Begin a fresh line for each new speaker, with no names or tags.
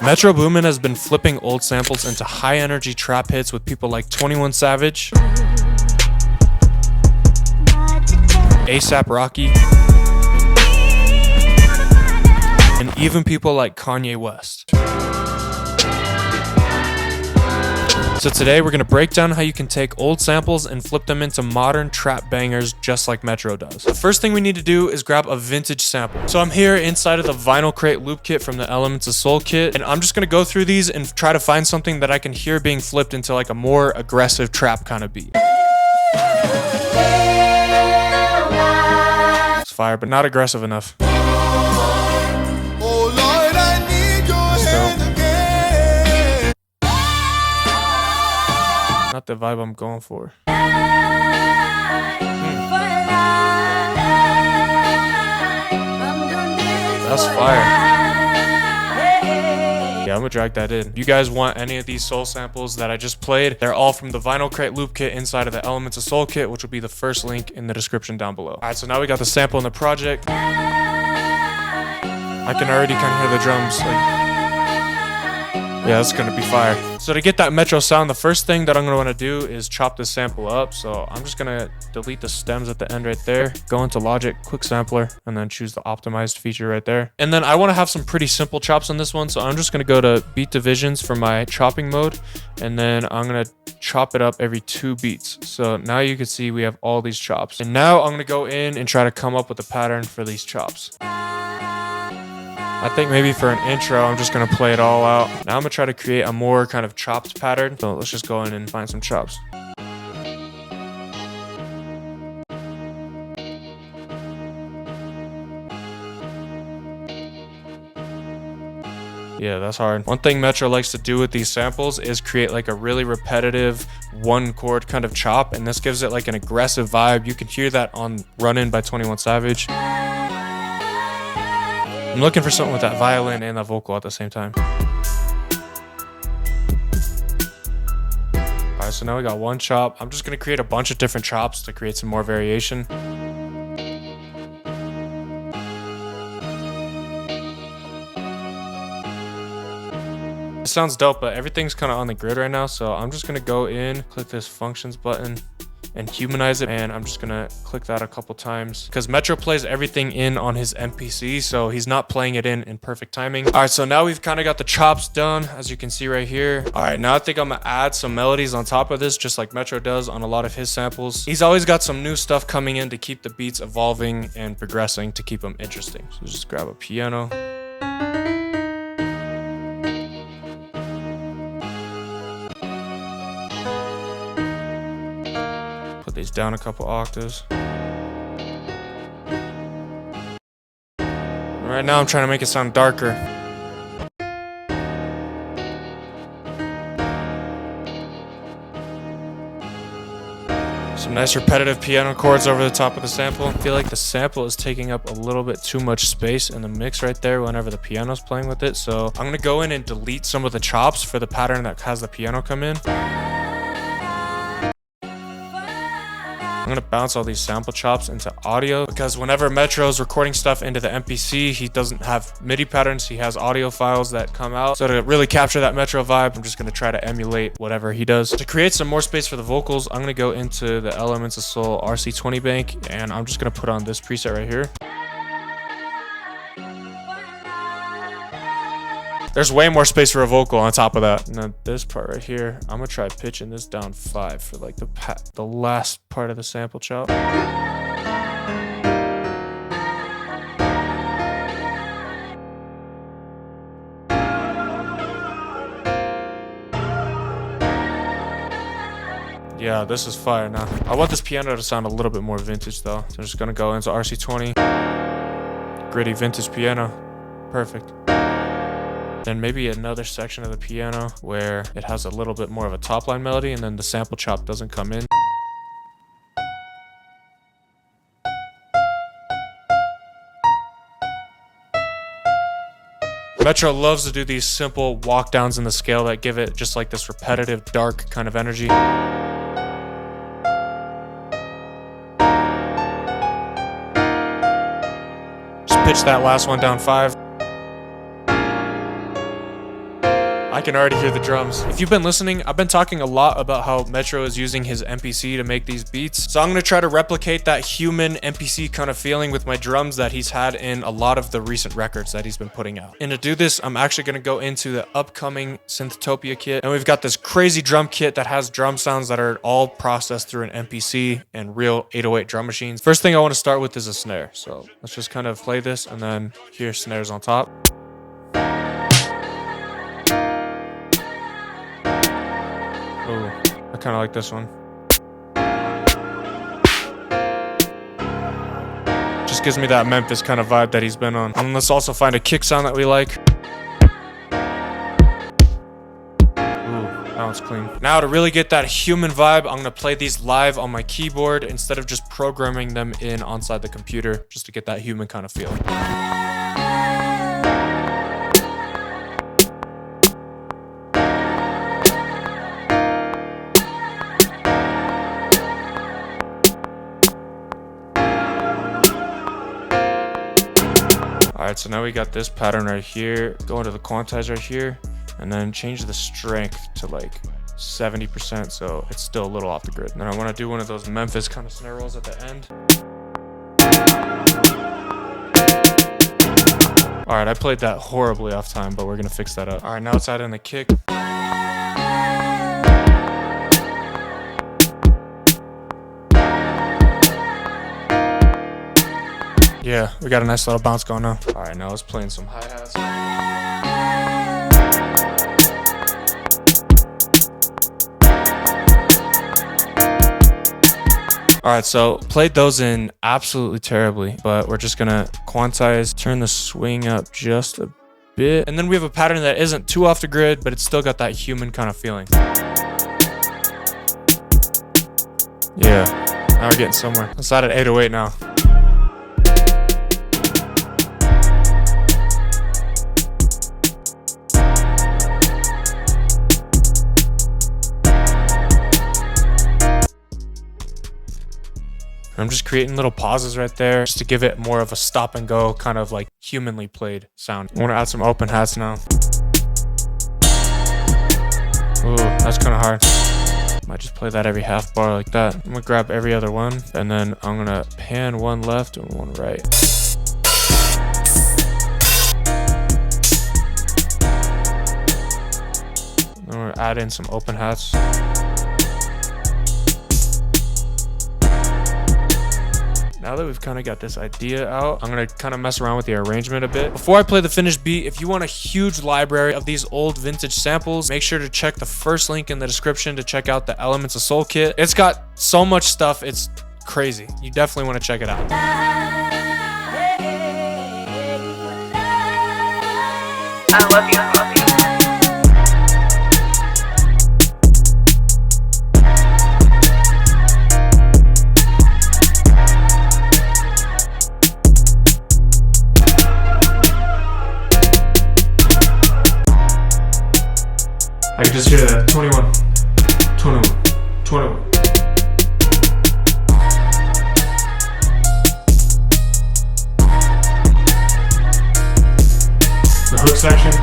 Metro Boomin has been flipping old samples into high energy trap hits with people like 21 Savage, ASAP Rocky, and even people like Kanye West. So today we're going to break down how you can take old samples and flip them into modern trap bangers just like Metro does. The first thing we need to do is grab a vintage sample. So I'm here inside of the Vinyl Crate loop kit from the Elements of Soul kit, and I'm just going to go through these and try to find something that I can hear being flipped into like a more aggressive trap kind of beat. It's fire, but not aggressive enough. Not the vibe I'm going for. That's fire. Yeah, I'm gonna drag that in. If you guys want any of these soul samples that I just played, they're all from the Vinyl Crate loop kit inside of the Elements of Soul kit, which will be the first link in the description down below. All right, so now we got the sample in the project. I can already kind of hear the drums. Yeah, that's gonna be fire. So to get that Metro sound, the first thing that I'm gonna wanna do is chop this sample up. So I'm just gonna delete the stems at the end right there, go into Logic, quick sampler, and then choose the optimized feature right there. And then I wanna have some pretty simple chops on this one. So I'm just gonna go to beat divisions for my chopping mode. And then I'm gonna chop it up every 2 beats. So now you can see we have all these chops. And now I'm gonna go in and try to come up with a pattern for these chops. I think maybe for an intro, I'm just gonna play it all out. Now I'm gonna try to create a more kind of chopped pattern. So let's just go in and find some chops. Yeah, that's hard. One thing Metro likes to do with these samples is create like a really repetitive 1-chord kind of chop, and this gives it like an aggressive vibe. You can hear that on Run In by 21 Savage. I'm looking for something with that violin and that vocal at the same time. Alright, so now we got one chop. I'm just going to create a bunch of different chops to create some more variation. It sounds dope, but everything's kind of on the grid right now, so I'm just going to go in, click this functions button, and humanize it, and I'm just gonna click that a couple times because Metro plays everything in on his MPC, so he's not playing it in perfect timing. All right, so now we've kind of got the chops done, as you can see right here. All right, now I think I'm gonna add some melodies on top of this, just like Metro does on a lot of his samples. He's always got some new stuff coming in to keep the beats evolving and progressing to keep them interesting. So just grab a piano. These down a couple octaves. Right now I'm trying to make it sound darker. Some nice repetitive piano chords over the top of the sample. I feel like the sample is taking up a little bit too much space in the mix right there whenever the piano's playing with it. So I'm gonna go in and delete some of the chops for the pattern that has the piano come in. I'm gonna bounce all these sample chops into audio because whenever Metro's recording stuff into the MPC, he doesn't have MIDI patterns, he has audio files that come out. So to really capture that Metro vibe, I'm just gonna try to emulate whatever he does. To create some more space for the vocals, I'm gonna go into the Elements of Soul RC20 bank, and I'm just gonna put on this preset right here. There's way more space for a vocal on top of that. And then this part right here, I'm gonna try pitching this down 5 for like the last part of the sample chop. Yeah, this is fire now. I want this piano to sound a little bit more vintage though. So I'm just gonna go into RC20. Gritty vintage piano. Perfect. Then maybe another section of the piano where it has a little bit more of a top line melody and then the sample chop doesn't come in. Metro loves to do these simple walk downs in the scale that give it just like this repetitive, dark kind of energy. Just pitch that last one down 5. I can already hear the drums. If you've been listening, I've been talking a lot about how Metro is using his MPC to make these beats. So I'm going to try to replicate that human MPC kind of feeling with my drums that he's had in a lot of the recent records that he's been putting out. And to do this, I'm actually going to go into the upcoming Synthtopia kit. And we've got this crazy drum kit that has drum sounds that are all processed through an MPC and real 808 drum machines. First thing I want to start with is a snare. So let's just kind of play this and then hear snares on top. Oh, I kind of like this one. Just gives me that Memphis kind of vibe that he's been on. And let's also find a kick sound that we like. Ooh, that one's clean. Now to really get that human vibe, I'm gonna play these live on my keyboard instead of just programming them in inside the computer, just to get that human kind of feel. Alright, so now we got this pattern right here. Go into the quantize right here, and then change the strength to like 70%, so it's still a little off the grid. And then I want to do one of those Memphis kind of snare rolls at the end. Alright, I played that horribly off time, but we're going to fix that up. Alright, now let's add in the kick. Yeah, we got a nice little bounce going now. All right, now let's play in some hi-hats. All right, so played those in absolutely terribly, but we're just gonna quantize, turn the swing up just a bit. And then we have a pattern that isn't too off the grid, but it's still got that human kind of feeling. Yeah, now we're getting somewhere. Let's add an 808 now. I'm just creating little pauses right there just to give it more of a stop and go kind of like humanly played sound. I want to add some open hats now. Ooh, that's kind of hard. Might just play that every half bar like that. I'm gonna grab every other one and then I'm gonna pan one left and one right. Then we're gonna add in some open hats. Now that we've kind of got this idea out, I'm going to kind of mess around with the arrangement a bit. Before I play the finished beat, if you want a huge library of these old vintage samples, make sure to check the first link in the description to check out the Elements of Soul kit. It's got so much stuff, it's crazy. You definitely want to check it out.
I love you.
I can just hear that. 21, 21, 21. The hook section.